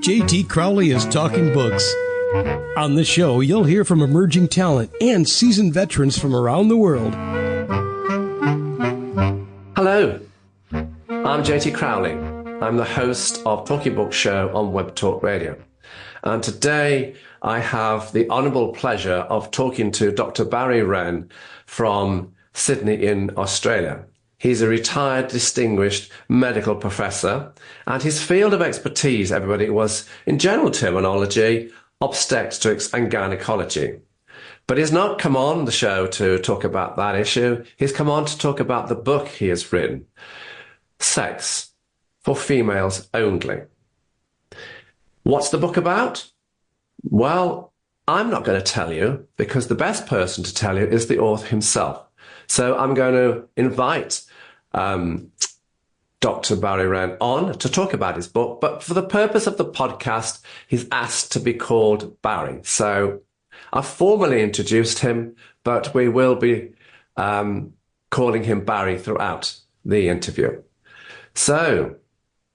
J.T. Crowley is Talking Books. On this show, you'll hear from emerging talent and seasoned veterans from around the world. Hello, I'm J.T. Crowley. I'm the host of Talking Book Show on Web Talk Radio. And today I have the honourable pleasure of talking to Dr. Barry Wren from Sydney in Australia. He's a retired distinguished medical professor, and his field of expertise, everybody, was in general terminology, obstetrics and gynecology. But he's not come on the show to talk about that issue. He's come on to talk about the book he has written, Sex for Females Only. What's the book about? Well, I'm not going to tell you, because the best person to tell you is the author himself. So I'm going to invite Dr. Barry Wren on to talk about his book, but for the purpose of the podcast, he's asked to be called Barry. So I've formally introduced him, but we will be calling him Barry throughout the interview. So,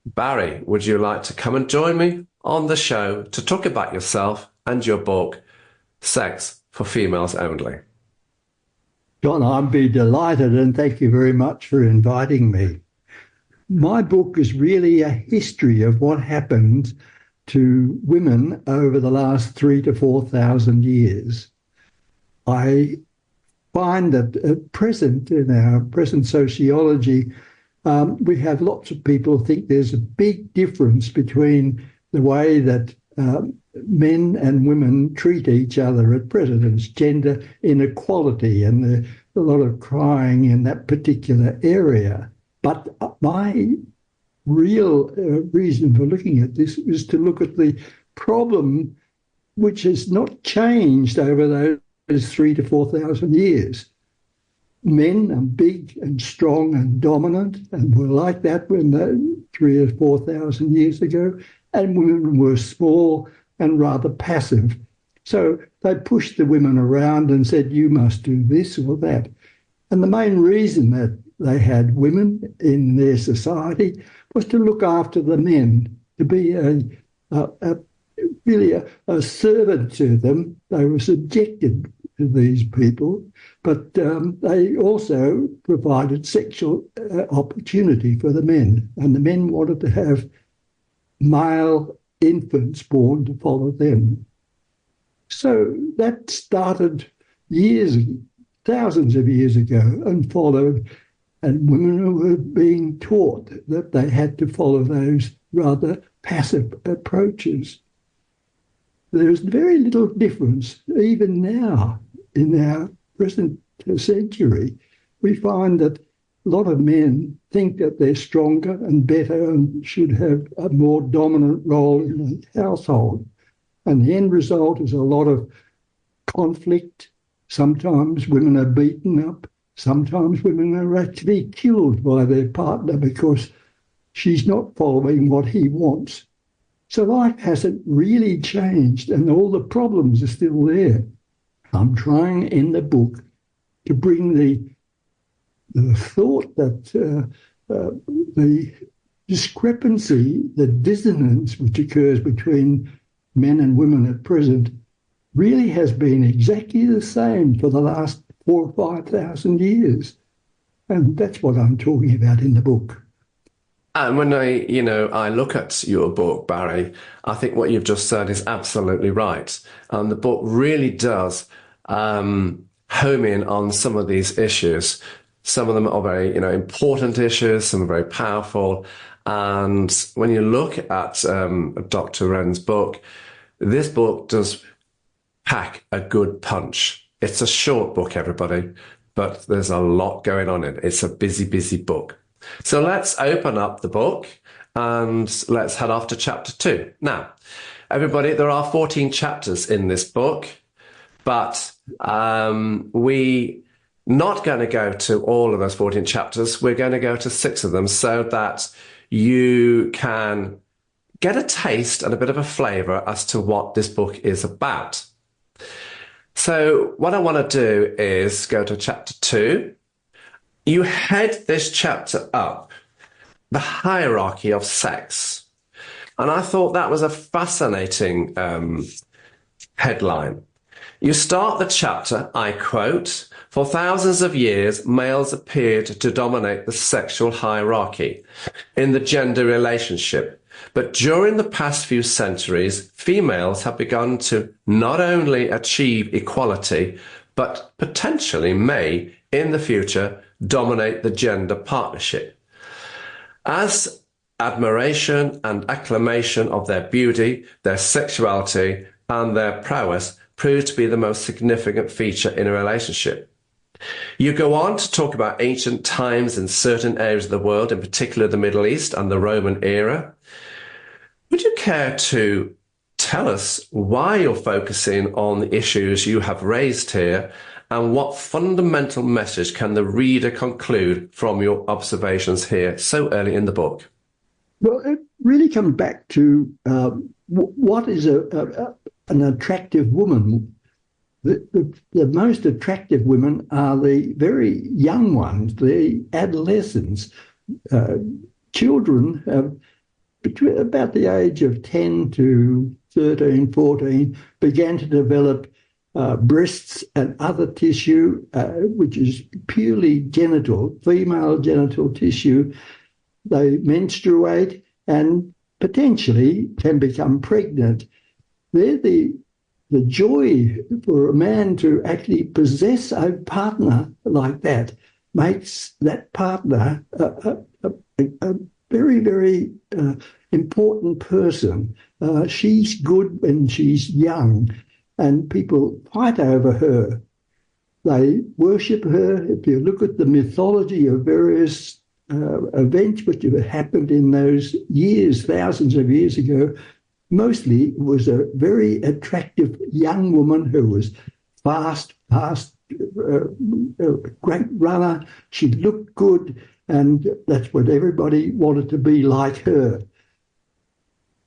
Barry, would you like to come and join me on the show to talk about yourself and your book, Sex for Females Only? John, I'd be delighted, and thank you very much for inviting me. My book is really a history of what happened to women over the last 3,000 to 4,000 years. I find that at present, in our present sociology, we have lots of people think there's a big difference between the way that men and women treat each other at present. It's gender inequality, and there's a lot of crying in that particular area. But my real reason for looking at this is to look at the problem which has not changed over those 3,000 to 4,000 years. Men are big and strong and dominant, and were like that when 3,000 or 4,000 years ago, and women were small and rather passive. So they pushed the women around and said, you must do this or that. And the main reason that they had women in their society was to look after the men, to be really a servant to them. They were subjected to these people, but they also provided sexual opportunity for the men, and the men wanted to have male infants born to follow them. So that started thousands of years ago, and followed, and women were being taught that they had to follow those rather passive approaches. There's very little difference, even now, in our present century. We find that a lot of men think that they're stronger and better and should have a more dominant role in the household. And the end result is a lot of conflict. Sometimes women are beaten up. Sometimes women are actually killed by their partner because she's not following what he wants. So life hasn't really changed, and all the problems are still there. I'm trying in the book to bring the thought that the discrepancy, the dissonance which occurs between men and women at present really has been exactly the same for the last 4,000 or 5,000 years. And that's what I'm talking about in the book. And when I look at your book, Barry, I think what you've just said is absolutely right. And the book really does home in on some of these issues. Some of them are very, important issues. Some are very powerful. And when you look at Dr. Wren's book, this book does pack a good punch. It's a short book, everybody, but there's a lot going on in it. It's a busy, busy book. So let's open up the book and let's head off to chapter 2. Now, everybody, there are 14 chapters in this book, but we're not going to go to all of those 14 chapters. We're going to go to 6 of them so that you can get a taste and a bit of a flavour as to what this book is about. So what I want to do is go to chapter 2. You head this chapter up, the hierarchy of sex. And I thought that was a fascinating headline. You start the chapter, I quote, "For thousands of years, males appeared to dominate the sexual hierarchy in the gender relationship. But during the past few centuries, females have begun to not only achieve equality, but potentially may, in the future, dominate the gender partnership. As admiration and acclamation of their beauty, their sexuality, and their prowess prove to be the most significant feature in a relationship." You go on to talk about ancient times in certain areas of the world, in particular the Middle East and the Roman era. Would you care to tell us why you're focusing on the issues you have raised here, and what fundamental message can the reader conclude from your observations here so early in the book? Well, it really comes back to what is an attractive woman. The most attractive women are the very young ones, the adolescents, children between about the age of 10 to 13, 14, began to develop breasts and other tissue, which is purely genital, female genital tissue. They menstruate and potentially can become pregnant. They're the joy for a man to actually possess a partner like that makes that partner a very, very important person. She's good when she's young, and people fight over her. They worship her. If you look at the mythology of various events which have happened in those years, thousands of years ago, mostly it was a very attractive young woman who was fast, great runner. She looked good, and that's what everybody wanted to be like her.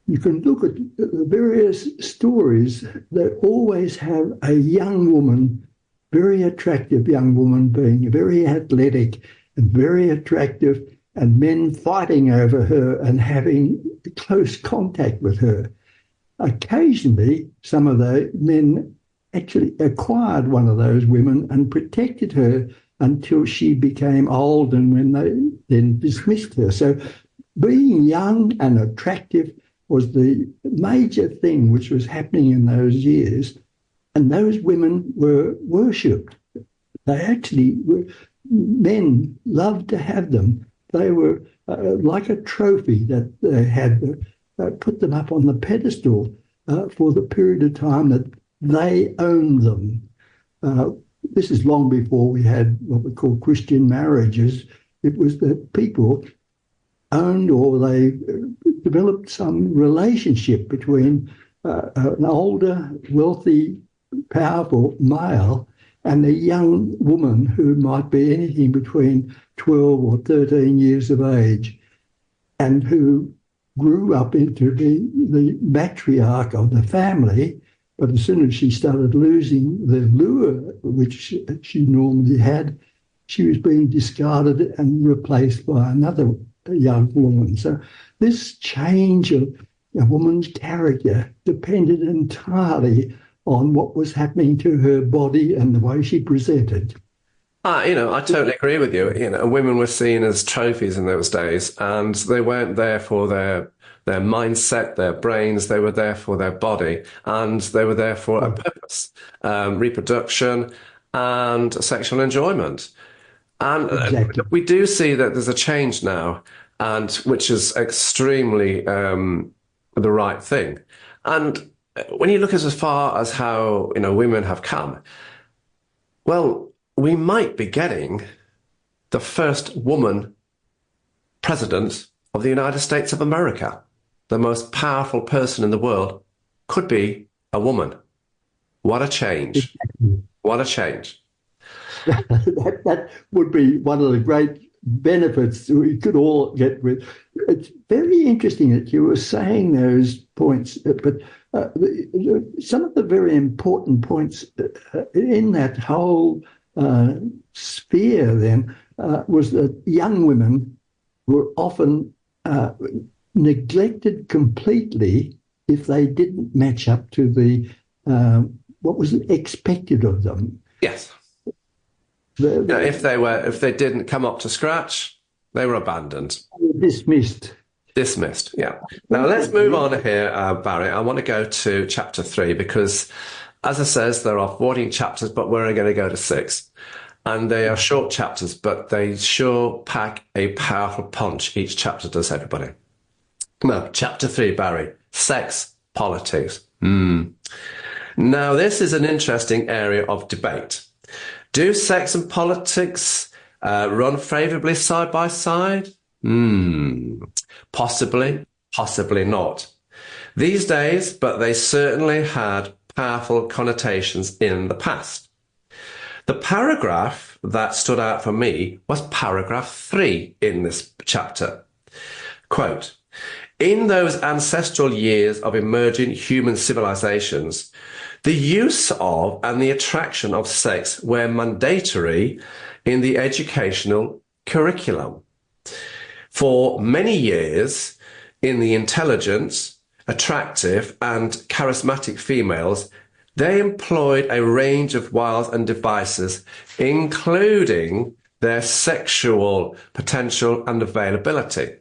You can look at the various stories that always have a young woman, very attractive young woman, being very athletic and very attractive, and men fighting over her and having close contact with her. Occasionally, some of the men actually acquired one of those women and protected her until she became old, and when they then dismissed her. So being young and attractive was the major thing which was happening in those years, and those women were worshipped. They actually were, men loved to have them. They were like a trophy that they had put them up on the pedestal for the period of time that they owned them. This is long before we had what we call Christian marriages. It was that people owned, or they developed some relationship between an older, wealthy, powerful male and a young woman who might be anything between 12 or 13 years of age, and who grew up into the matriarch of the family. But as soon as she started losing the lure which she normally had, she was being discarded and replaced by another young woman. So this change of a woman's character depended entirely on what was happening to her body and the way she presented. I totally agree with you. Women were seen as trophies in those days, and they weren't there for their mindset, their brains. They were there for their body, and they were there for a purpose, reproduction and sexual enjoyment. And Exactly. we do see that there's a change now, and which is extremely the right thing. And when you look as far as how women have come, well, we might be getting the first woman president of the United States of America. The most powerful person in the world could be a woman. What a change. What a change. That would be one of the great benefits we could all get with. It's very interesting that you were saying those points, but some of the very important points in that whole sphere then was that young women were often neglected completely if they didn't match up to the what was expected of them. Yes. If they didn't come up to scratch, they were abandoned. Dismissed. Dismissed, yeah. Now let's move on here, Barry. I want to go to chapter 3 because, as I says, there are 14 chapters, but we're only going to go to 6. And they are short chapters, but they sure pack a powerful punch. Each chapter does, everybody. Now, chapter 3, Barry. Sex, politics. Now, this is an interesting area of debate. Do sex and politics run favourably side by side? Possibly, possibly not. These days, but they certainly had powerful connotations in the past. The paragraph that stood out for me was paragraph 3 in this chapter. Quote, in those ancestral years of emerging human civilizations, the use of and the attraction of sex were mandatory in the educational curriculum. For many years, in the intelligent, attractive, and charismatic females, they employed a range of wiles and devices, including their sexual potential and availability.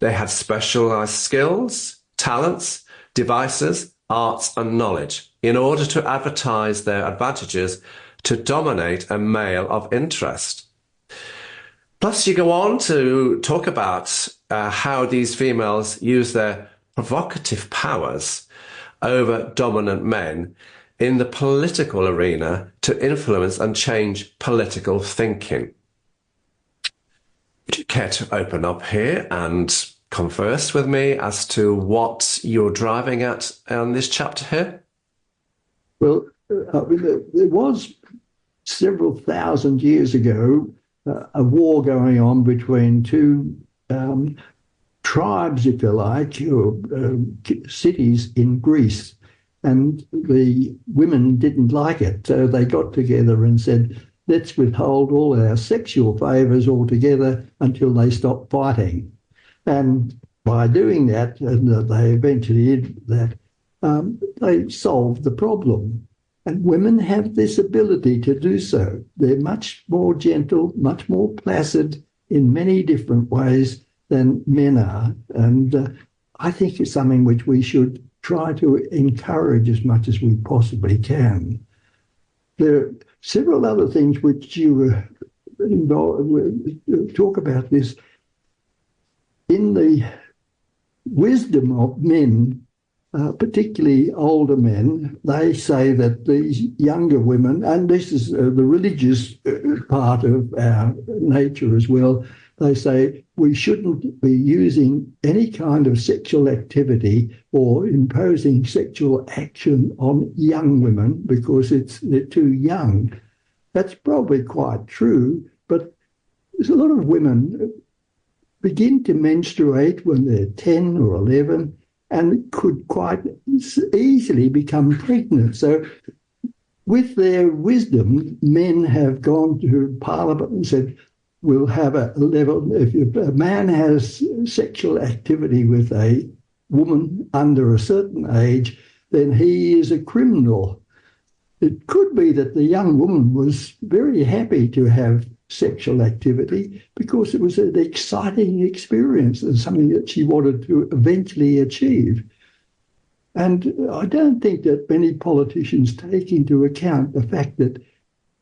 They had specialized skills, talents, devices, arts, and knowledge in order to advertise their advantages to dominate a male of interest. Plus, you go on to talk about how these females use their provocative powers over dominant men in the political arena to influence and change political thinking. Would you care to open up here and converse with me as to what you're driving at on this chapter here? Well, there was several thousand years ago a war going on between two tribes, if you like, or cities in Greece, and the women didn't like it. So they got together and said, let's withhold all our sexual favours altogether until they stop fighting. And by doing that, and they eventually did that, they solved the problem. And women have this ability to do so. They're much more gentle, much more placid in many different ways than men are. And I think it's something which we should try to encourage as much as we possibly can. There are several other things which you talk about this. In the wisdom of men, particularly older men, they say that these younger women, and this is the religious part of our nature as well, they say we shouldn't be using any kind of sexual activity or imposing sexual action on young women because they're too young. That's probably quite true, but there's a lot of women begin to menstruate when they're 10 or 11 and could quite easily become pregnant. So with their wisdom, men have gone to Parliament and said, we'll have a level, if a man has sexual activity with a woman under a certain age, then he is a criminal. It could be that the young woman was very happy to have sexual activity because it was an exciting experience and something that she wanted to eventually achieve. And I don't think that many politicians take into account the fact that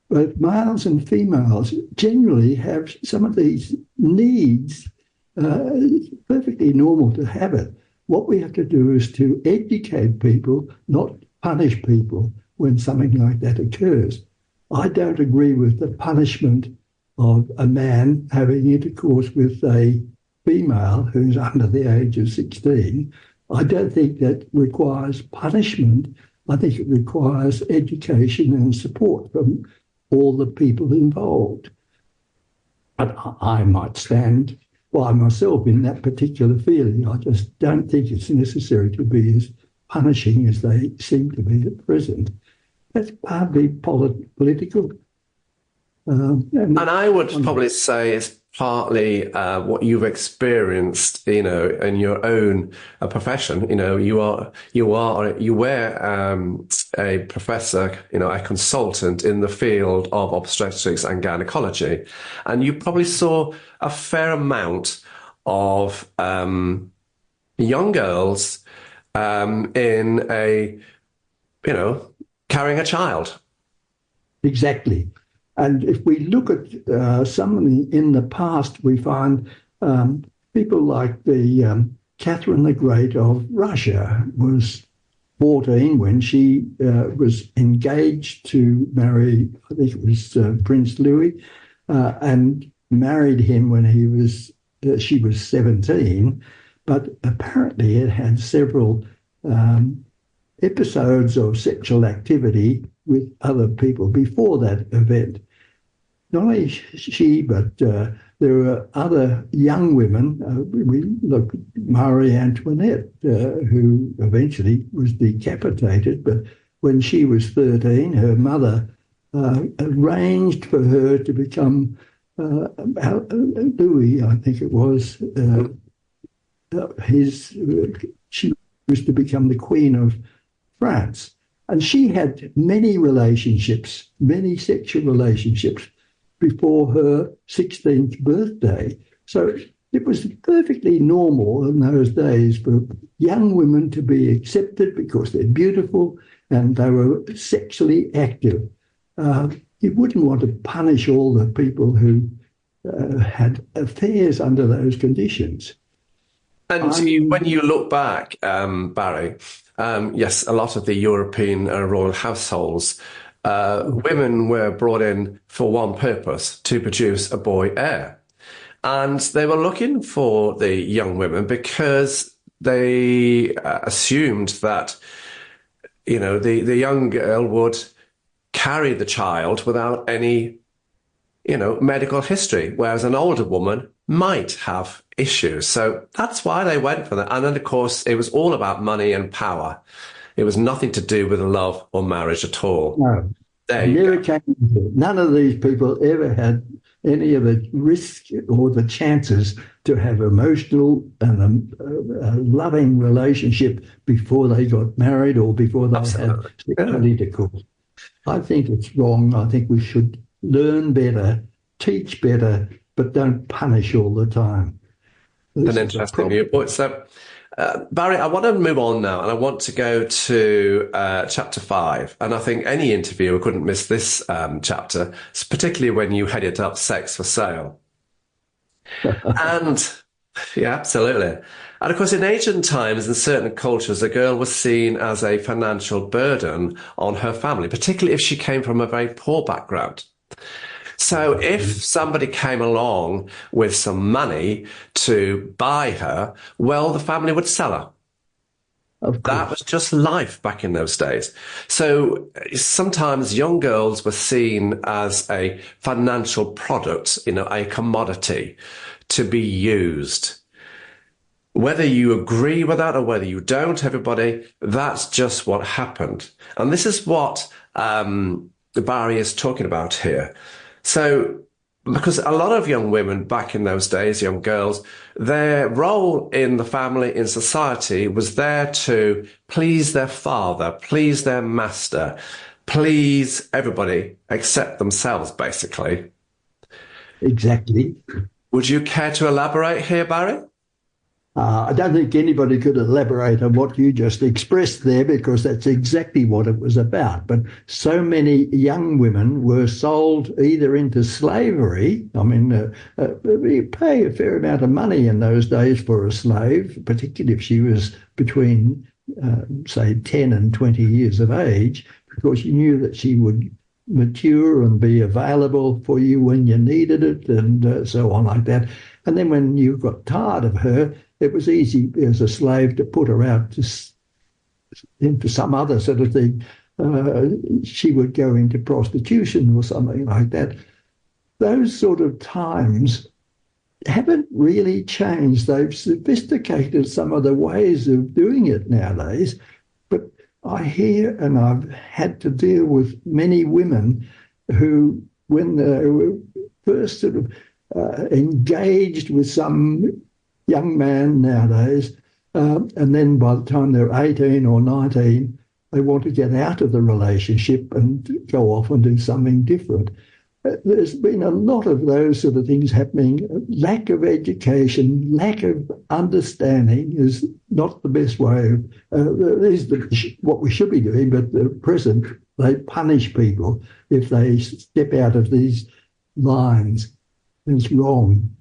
both males and females generally have some of these needs. It's perfectly normal to have it. What we have to do is to educate people, not punish people when something like that occurs. I don't agree with the punishment of a man having intercourse with a female who's under the age of 16. I don't think that requires punishment. I think it requires education and support from all the people involved. But I might stand by myself in that particular feeling. I just don't think it's necessary to be as punishing as they seem to be at present. That's partly political. And I would probably say it's partly what you've experienced, in your own profession. You were a professor, a consultant in the field of obstetrics and gynecology, and you probably saw a fair amount of young girls in carrying a child. Exactly. And if we look at some in the past, we find people like the Catherine the Great of Russia was 14 when she was engaged to marry, I think it was Prince Louis, and married him when she was 17. But apparently it had several episodes of sexual activity with other people before that event. Not only she, but there were other young women. We look at Marie Antoinette, who eventually was decapitated, but when she was 13, her mother arranged for her to become Louis, I think it was, she was to become the Queen of France. And she had many relationships, many sexual relationships before her 16th birthday. So it was perfectly normal in those days for young women to be accepted because they're beautiful and they were sexually active. You wouldn't want to punish all the people who had affairs under those conditions. And when you look back, Barry, yes, a lot of the European royal households, women were brought in for one purpose, to produce a boy heir. And they were looking for the young women because they assumed that, the young girl would carry the child without any, medical history, whereas an older woman might have issues. So that's why they went for that. And then, of course, it was all about money and power. It was nothing to do with love or marriage at all. No, there you never go. came into it. None of these people ever had any of the risk or the chances to have emotional and a loving relationship before they got married or before they Absolutely. had sexual intercourse. I think it's wrong. I think we should learn better, teach better, but don't punish all the time. An interesting viewpoint. So, Barry, I want to move on now, and I want to go to chapter 5. And I think any interviewer couldn't miss this chapter, particularly when you headed up Sex for Sale. And yeah, absolutely. And of course, in ancient times, in certain cultures, a girl was seen as a financial burden on her family, particularly if she came from a very poor background. So if somebody came along with some money to buy her, well, the family would sell her. That was just life back in those days. So sometimes young girls were seen as a financial product, a commodity to be used. Whether you agree with that or whether you don't, everybody, that's just what happened. And this is what Barry is talking about here. So, because a lot of young women back in those days, young girls, their role in the family, in society, was there to please their father, please their master, please everybody except themselves, basically. Exactly. Would you care to elaborate here, Barry? I don't think anybody could elaborate on what you just expressed there because that's exactly what it was about. But so many young women were sold either into slavery. I mean, you pay a fair amount of money in those days for a slave, particularly if she was between, say, 10 and 20 years of age, because you knew that she would mature and be available for you when you needed it and so on like that. And then when you got tired of her, it was easy as a slave to put her out into some other sort of thing. She would go into prostitution or something like that. Those sort of times haven't really changed. They've sophisticated some of the ways of doing it nowadays. But I hear, and I've had to deal with many women who, when they were first sort of engaged with some young man nowadays, and then by the time they're 18 or 19, they want to get out of the relationship and go off and do something different. There's been a lot of those sort of things happening. Lack of education, lack of understanding is not the best way. Is what we should be doing, but at present they punish people if they step out of these lines. It's wrong.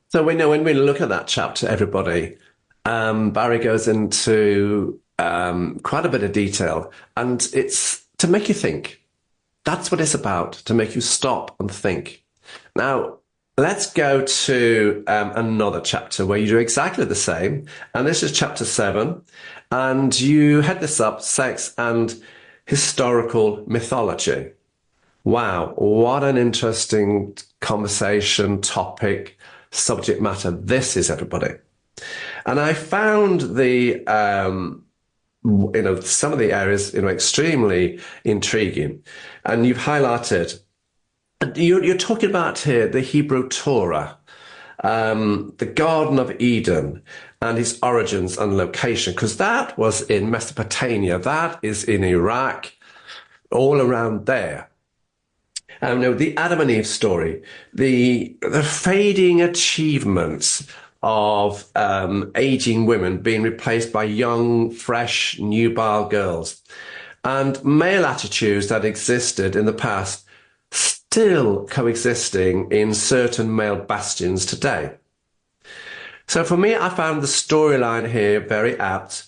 So we know when we look at that chapter, everybody, Barry goes into quite a bit of detail, and it's to make you think. That's what it's about, to make you stop and think. Now, let's go to another chapter where you do exactly the same. And this is chapter 7. And you head this up, sex and historical mythology. Wow, what an interesting conversation, topic, subject matter this is, everybody. And I found the some of the areas, extremely intriguing. And you've highlighted, you're talking about here the Hebrew Torah, the Garden of Eden and its origins and location, because that was in Mesopotamia, that is in Iraq, all around there. The Adam and Eve story, the fading achievements of aging women being replaced by young, fresh, nubile girls, and male attitudes that existed in the past still coexisting in certain male bastions today. So for me, I found the storyline here very apt.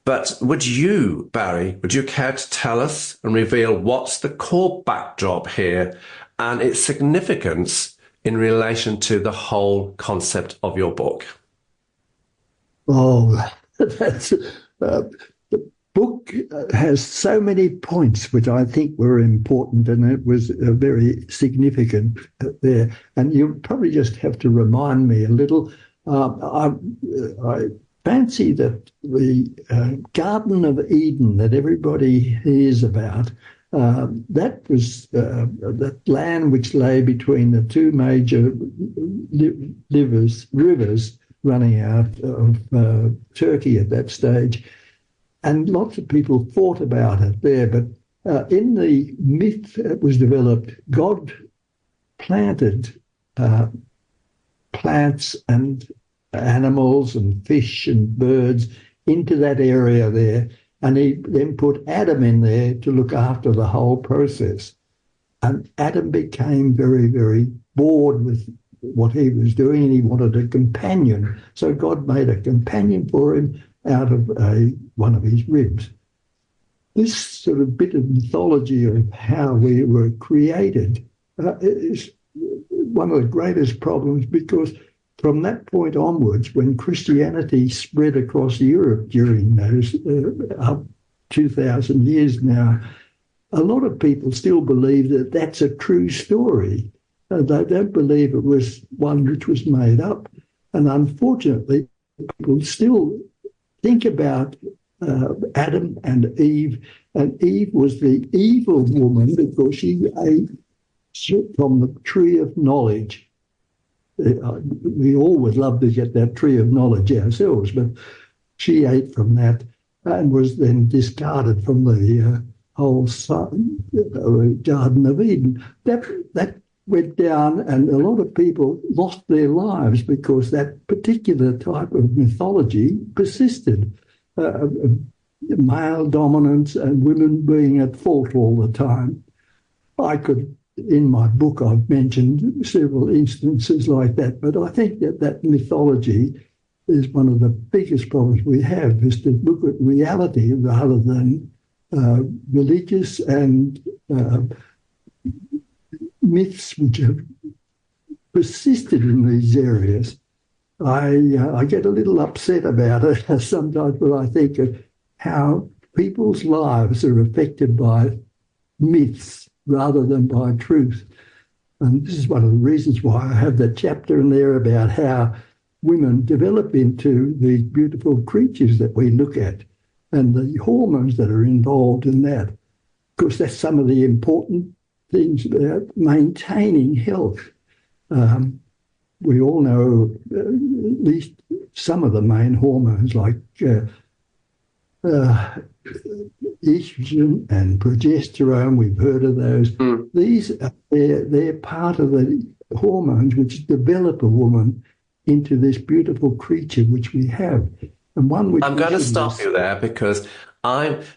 But would you, Barry, care to tell us and reveal what's the core backdrop here and its significance in relation to the whole concept of your book? Oh, that's the book has so many points which I think were important, and it was very significant there. And you probably just have to remind me a little. I fancy that the Garden of Eden that everybody hears about, that was that land which lay between the two major rivers running out of Turkey at that stage. And lots of people thought about it there. But in the myth that was developed, God planted plants and animals and fish and birds into that area there. And he then put Adam in there to look after the whole process. And Adam became very, very bored with what he was doing, and he wanted a companion. So God made a companion for him out of one of his ribs. This sort of bit of mythology of how we were created is one of the greatest problems, because from that point onwards, when Christianity spread across Europe during those 2,000 years now, a lot of people still believe that that's a true story. They don't believe it was one which was made up. And unfortunately, people still think about Adam and Eve. And Eve was the evil woman because she ate from the tree of knowledge. We all would love to get that tree of knowledge ourselves, but she ate from that and was then discarded from the whole Garden of Eden. That went down, and a lot of people lost their lives because that particular type of mythology persisted. Male dominance and women being at fault all the time. In my book, I've mentioned several instances like that, but I think that mythology is one of the biggest problems we have, is to look at reality rather than religious and myths which have persisted in these areas. I get a little upset about it sometimes when I think of how people's lives are affected by myths rather than by truth. And this is one of the reasons why I have that chapter in there about how women develop into these beautiful creatures that we look at and the hormones that are involved in that. Of course, that's some of the important things about maintaining health. We all know at least some of the main hormones like estrogen and progesterone. We've heard of those. These they're part of the hormones which develop a woman into this beautiful creature which we have. And one which I'm going to stop you there because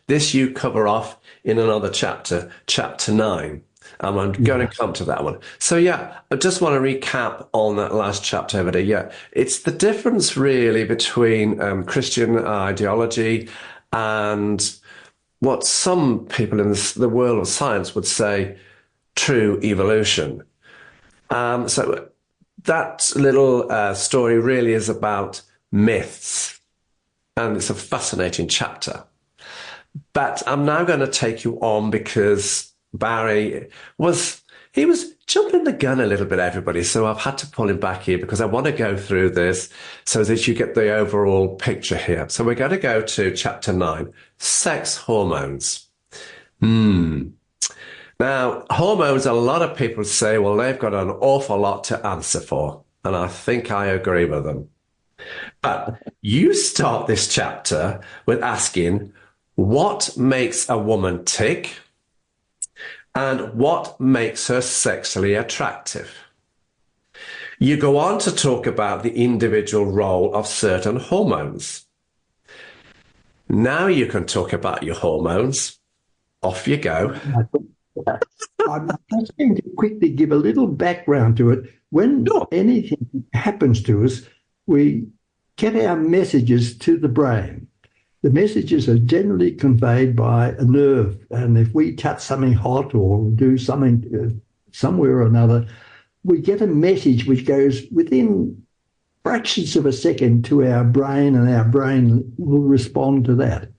this you cover off in another chapter, chapter 9. And I'm going to come to that one. So, yeah, I just want to recap on that last chapter over there. Yeah, it's the difference really between Christian ideology and what some people in the world of science would say true evolution. So that little story really is about myths, and it's a fascinating chapter. But I'm now going to take you on because Barry was jumping the gun a little bit, everybody. So I've had to pull him back here because I want to go through this so that you get the overall picture here. So we're going to go to chapter 9, sex hormones. Now, hormones, a lot of people say, well, they've got an awful lot to answer for. And I think I agree with them. But you start this chapter with asking, what makes a woman tick? And what makes her sexually attractive? You go on to talk about the individual role of certain hormones. Now you can talk about your hormones. Off you go. I'm just going to quickly give a little background to it. When anything happens to us, we get our messages to the brain. The messages are generally conveyed by a nerve, and if we touch something hot or do something somewhere or another, we get a message which goes within fractions of a second to our brain, and our brain will respond to that.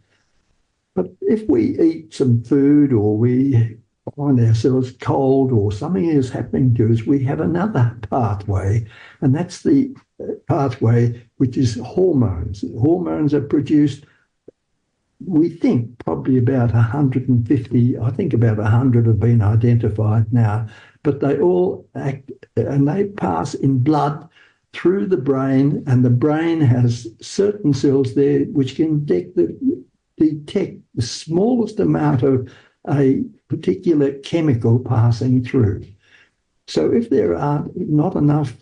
But if we eat some food or we find ourselves cold or something is happening to us, we have another pathway, and that's the pathway which is hormones. Hormones are produced, we think, probably about 150. I think about 100 have been identified now, but they all act and they pass in blood through the brain, and the brain has certain cells there which can detect the smallest amount of a particular chemical passing through. So if there are not enough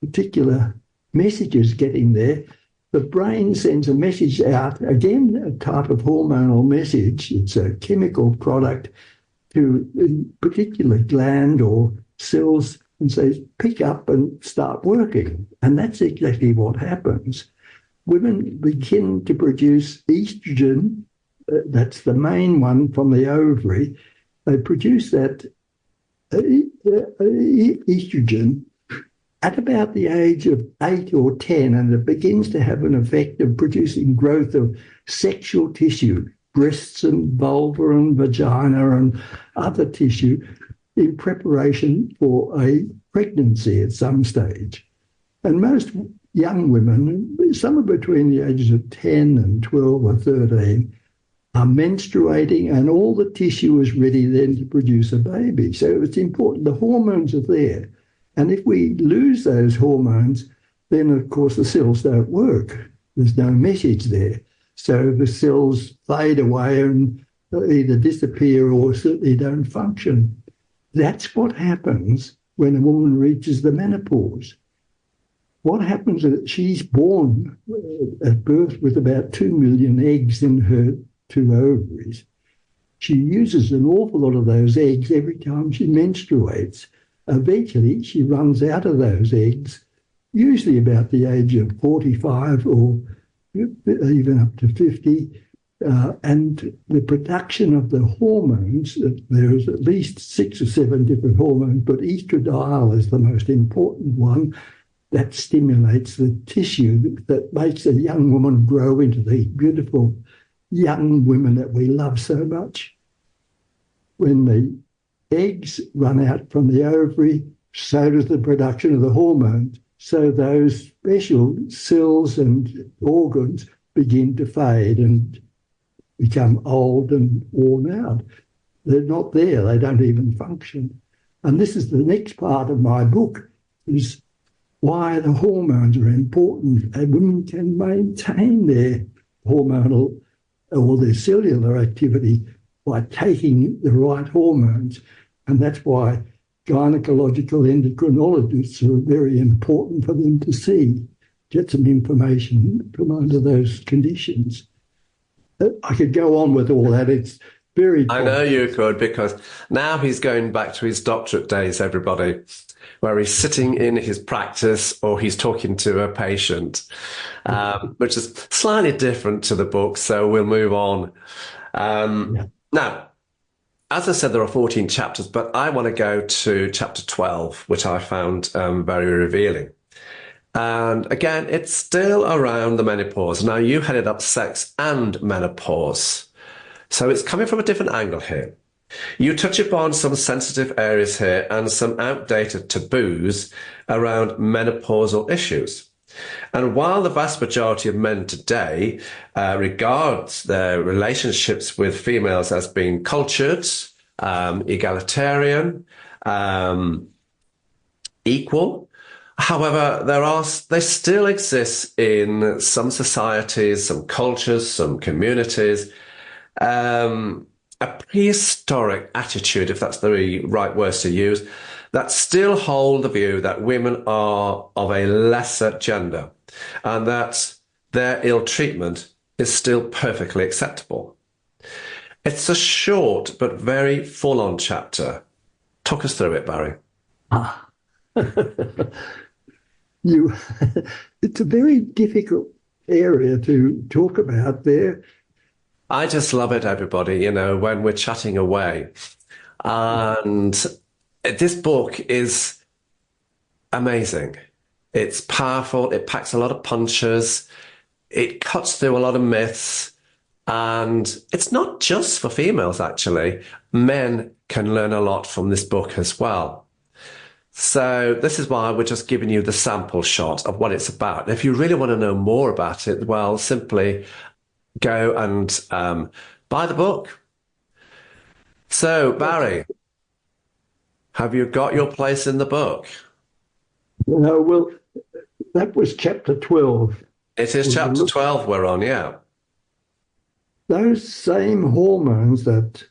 particular messages getting there, the brain sends a message out, again, a type of hormonal message. It's a chemical product to a particular gland or cells and says, pick up and start working. And that's exactly what happens. Women begin to produce estrogen. That's the main one from the ovary. They produce that estrogen at about the age of 8 or 10, and it begins to have an effect of producing growth of sexual tissue, breasts and vulva and vagina and other tissue in preparation for a pregnancy at some stage. And most young women, somewhere between the ages of 10 and 12 or 13, are menstruating, and all the tissue is ready then to produce a baby. So it's important. The hormones are there. And if we lose those hormones, then, of course, the cells don't work. There's no message there. So the cells fade away and either disappear or certainly don't function. That's what happens when a woman reaches the menopause. What happens is that she's born at birth with about 2 million eggs in her 2 ovaries. She uses an awful lot of those eggs every time she menstruates. Eventually, she runs out of those eggs, usually about the age of 45 or even up to 50, and the production of the hormones, there's at least 6 or 7 different hormones, but estradiol is the most important one that stimulates the tissue that makes a young woman grow into the beautiful young women that we love so much. When the eggs run out from the ovary, so does the production of the hormones. So those special cells and organs begin to fade and become old and worn out. They're not there. They don't even function. And this is the next part of my book. is why the hormones are important. And women can maintain their hormonal or their cellular activity by taking the right hormones. And that's why gynecological endocrinologists are very important for them to see, get some information from under those conditions. I could go on with all that. It's very I know you could, because now he's going back to his doctorate days, everybody, where he's sitting in his practice or he's talking to a patient, which is slightly different to the book. So we'll move on. Now, as I said, there are 14 chapters, but I want to go to chapter 12, which I found very revealing. And again, it's still around the menopause. Now, you headed up sex and menopause. So it's coming from a different angle here. You touch upon some sensitive areas here and some outdated taboos around menopausal issues. And while the vast majority of men today regards their relationships with females as being cultured, egalitarian, equal, however, they still exist in some societies, some cultures, some communities, a prehistoric attitude, if that's the right words to use, that still hold the view that women are of a lesser gender and that their ill treatment is still perfectly acceptable. It's a short but very full-on chapter. Talk us through it, Barry. It's a very difficult area to talk about there. I just love it, everybody, when we're chatting away. And this book is amazing. It's powerful. It packs a lot of punches. It cuts through a lot of myths. And it's not just for females, actually. Men can learn a lot from this book as well. So this is why we're just giving you the sample shot of what it's about. And if you really want to know more about it, well, simply go and buy the book. So, Barry, have you got your place in the book? Well, that was chapter 12. It is chapter 12 we're on, yeah. Those same hormones that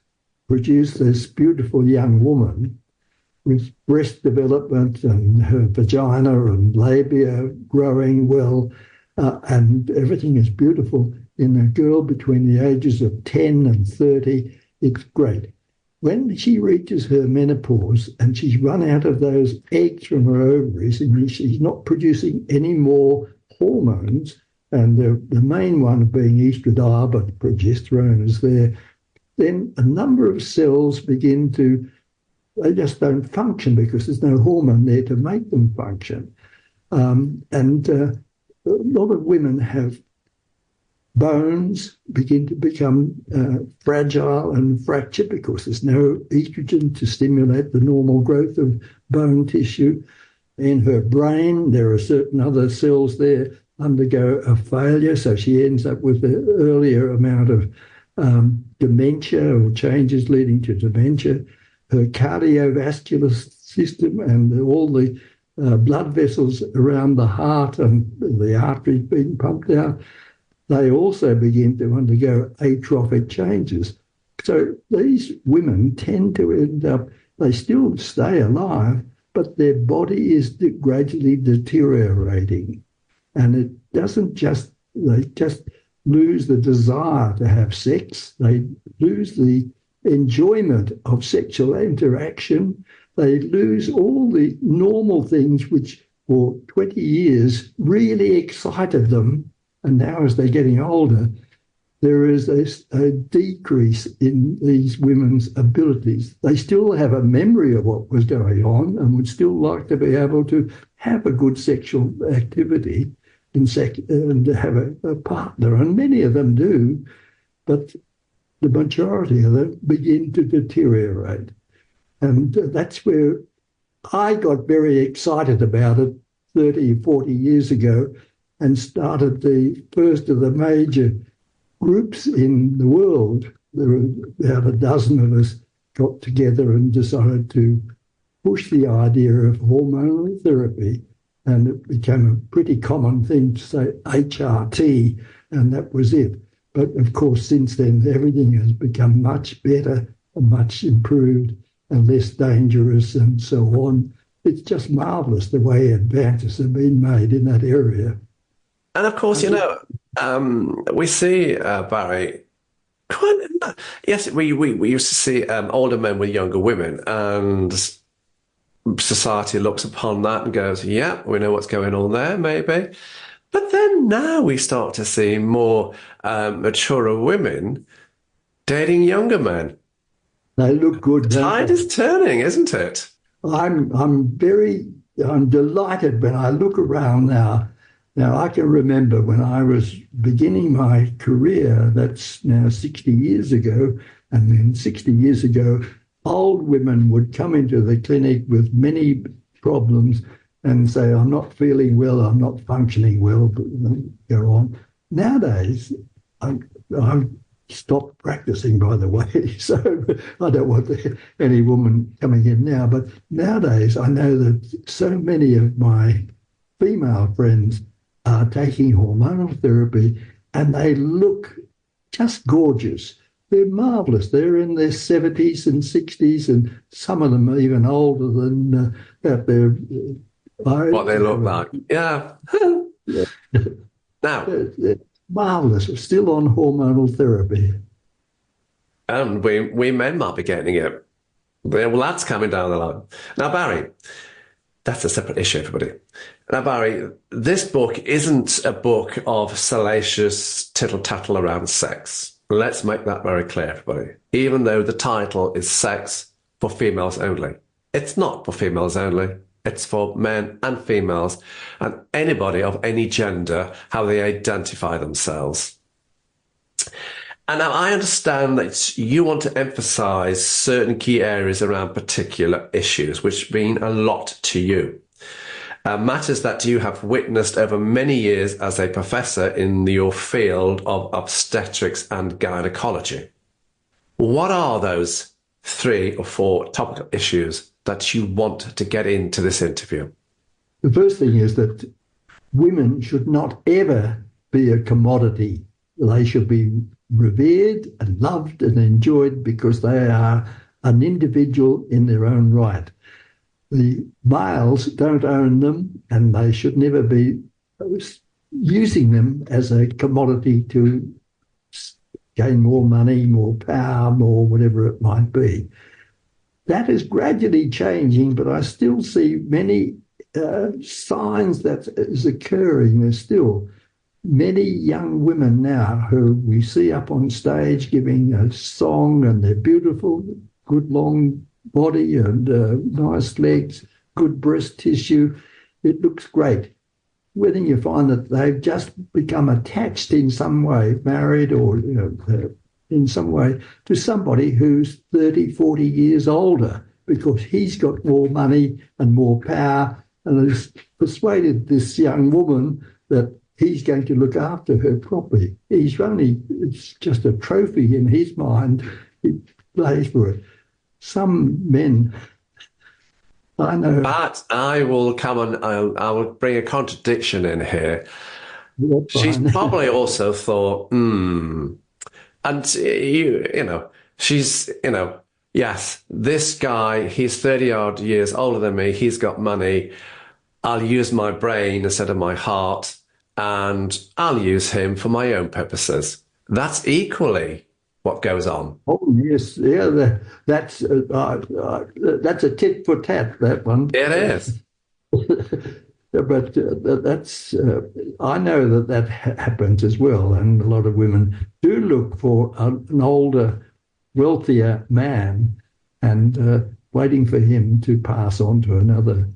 produce this beautiful young woman with breast development and her vagina and labia growing well, and everything is beautiful in a girl between the ages of 10 and 30, it's great. When she reaches her menopause and she's run out of those eggs from her ovaries and she's not producing any more hormones, and the main one being estradiol, but progesterone is there, then a number of cells they just don't function because there's no hormone there to make them function. And a lot of women have bones begin to become fragile and fractured because there's no estrogen to stimulate the normal growth of bone tissue. In her brain, there are certain other cells there undergo a failure, so she ends up with an earlier amount of dementia or changes leading to dementia. Her cardiovascular system and all the blood vessels around the heart and the arteries being pumped out, they also begin to undergo atrophic changes. So these women tend to end up, they still stay alive, but their body is gradually deteriorating. And it doesn't they just lose the desire to have sex. They lose the enjoyment of sexual interaction. They lose all the normal things which for 20 years really excited them. And now as they're getting older, there is a decrease in these women's abilities. They still have a memory of what was going on and would still like to be able to have a good sexual activity and to have a partner. And many of them do, but the majority of them begin to deteriorate. And that's where I got very excited about it 30, 40 years ago and started the first of the major groups in the world. There were about a dozen of us got together and decided to pushed the idea of hormonal therapy, and it became a pretty common thing to say HRT, and that was it. But of course, since then, everything has become much better and much improved and less dangerous and so on. It's just marvellous the way advances have been made in that area. And of course, we see, Barry, yes, we used to see older men with younger women, and society looks upon that and goes, yeah, we know what's going on there, maybe. But then now we start to see more mature women dating younger men. They look good. The tide is turning, isn't it? I'm delighted when I look around now. Now, I can remember when I was beginning my career, that's now 60 years ago, and then 60 years ago, old women would come into the clinic with many problems and say, I'm not feeling well, I'm not functioning well, but go on. Nowadays, I'm stopped practicing, by the way, so I don't want any woman coming in now. But nowadays, I know that so many of my female friends are taking hormonal therapy, and they look just gorgeous. They're marvellous. They're in their 70s and 60s, and some of them are even older than that. They're what they look like. Yeah. Yeah. Now, they're marvellous. We're still on hormonal therapy. And we men might be getting it. Well, that's coming down the line. Now, Barry, that's a separate issue, everybody. Now, Barry, this book isn't a book of salacious tittle-tattle around sex. Let's make that very clear, everybody. Even though the title is Sex for Females Only. It's not for females only. It's for men and females and anybody of any gender, how they identify themselves. And now I understand that you want to emphasize certain key areas around particular issues, which mean a lot to you. Matters that you have witnessed over many years as a professor in your field of obstetrics and gynecology. What are those 3 or 4 topical issues that you want to get into this interview? The first thing is that women should not ever be a commodity. They should be revered and loved and enjoyed because they are an individual in their own right. The males don't own them, and they should never be using them as a commodity to gain more money, more power, more whatever it might be. That is gradually changing, but I still see many signs that is occurring. There's still many young women now who we see up on stage giving a song, and they're beautiful, good long body and nice legs, good breast tissue. It looks great. When you find that they've just become attached in some way, married or in some way, to somebody who's 30, 40 years older because he's got more money and more power and has persuaded this young woman that he's going to look after her properly. It's just a trophy in his mind. He plays for it. Some men, I know. But I will come and I will bring a contradiction in here. She's probably also thought, and she's, yes, this guy, he's 30 odd years older than me. He's got money. I'll use my brain instead of my heart, and I'll use him for my own purposes. That's equally what goes on. Oh yes, yeah, that's a tit for tat. That one. It is. But that's I know that happens as well, and a lot of women do look for an older, wealthier man, and waiting for him to pass on to another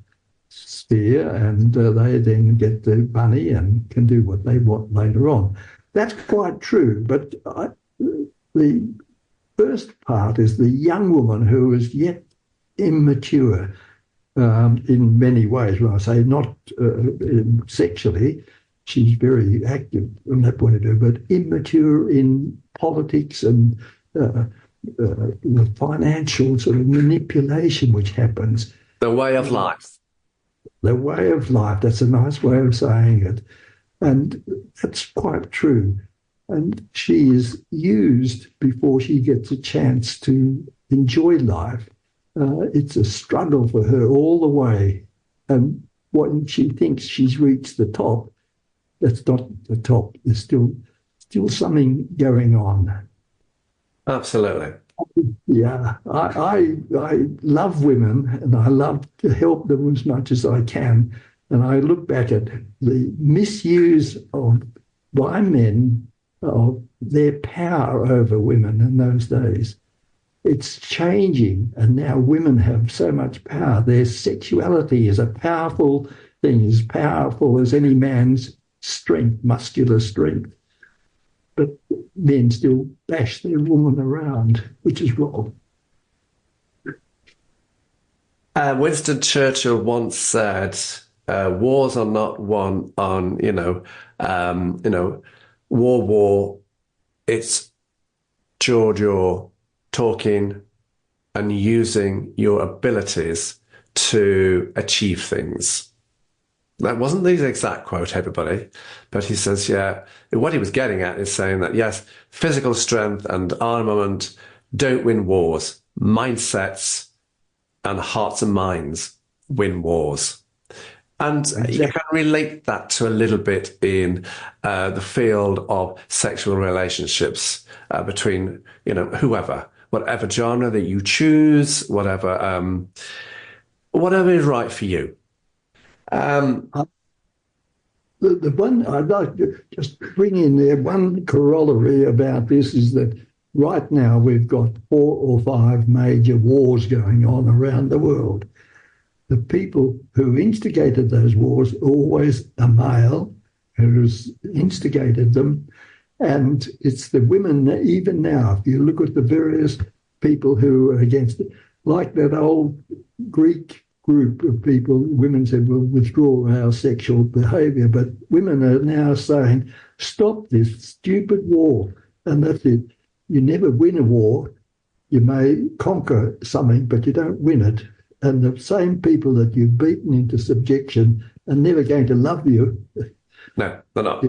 sphere, and they then get the money and can do what they want later on. That's quite true, but the first part is the young woman who is yet immature in many ways. When I say not sexually, she's very active from that point of view, but immature in politics and the financial sort of manipulation which happens. The way of life. The way of life. That's a nice way of saying it. And that's quite true. And she is used before she gets a chance to enjoy life. It's a struggle for her all the way. And when she thinks she's reached the top, that's not the top. There's still something going on. Absolutely. Yeah, I love women, and I love to help them as much as I can. And I look back at the misuse by men of their power over women in those days. It's changing, and now women have so much power. Their sexuality is a powerful thing, as powerful as any man's strength, muscular strength. But men still bash their woman around, which is wrong. Winston Churchill once said, "Wars are not won on, war. It's you're talking and using your abilities to achieve things." That wasn't the exact quote, everybody, but he says, yeah, what he was getting at is saying that, yes, physical strength and armament don't win wars. Mindsets and hearts and minds win wars. And you can relate that to a little bit in the field of sexual relationships between, whatever genre that you choose, whatever is right for you. The one I'd like to just bring in there, one corollary about this is that right now we've got 4 or 5 major wars going on around the world. The people who instigated those wars are always a male who's instigated them. And it's the women, even now, if you look at the various people who are against it, like that old Greek group of people, women said, we'll withdraw our sexual behaviour, but women are now saying, stop this stupid war. And that's it. You never win a war. You may conquer something, but you don't win it. And the same people that you've beaten into subjection are never going to love you. No, they're not.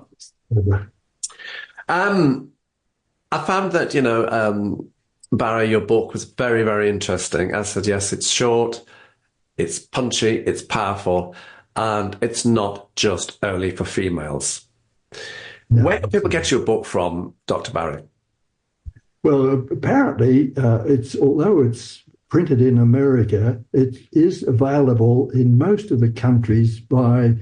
I found that, Barry, your book was very, very interesting. As I said, yes, it's short, it's punchy, it's powerful, and it's not just only for females. No, where can people get your book from, Dr. Barry? Well, apparently, although it's printed in America, it is available in most of the countries by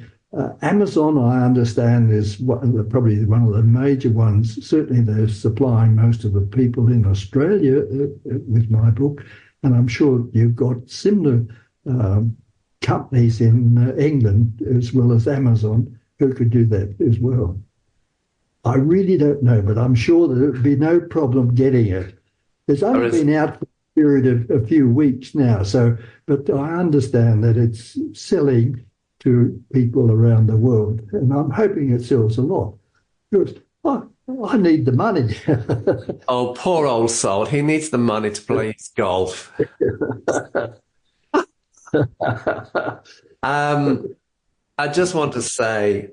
Amazon. I understand is probably one of the major ones. Certainly, they're supplying most of the people in Australia with my book, and I'm sure you've got similar companies in England as well as Amazon who could do that as well. I really don't know, but I'm sure there would be no problem getting it. It's only been out for a period of a few weeks now, but I understand that it's selling to people around the world, and I'm hoping it sells a lot because I need the money. Oh, poor old soul. He needs the money to play his golf. I just want to say,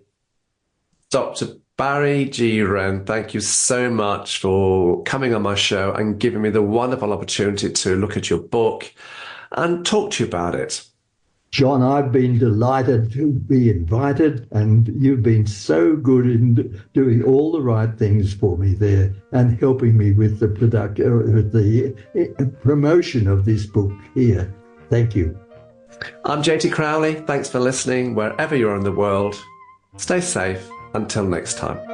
Dr. Barry G. Wren, thank you so much for coming on my show and giving me the wonderful opportunity to look at your book and talk to you about it. John, I've been delighted to be invited, and you've been so good in doing all the right things for me there and helping me with the promotion of this book here. Thank you. I'm JT Crowley. Thanks for listening wherever you are in the world. Stay safe. Until next time.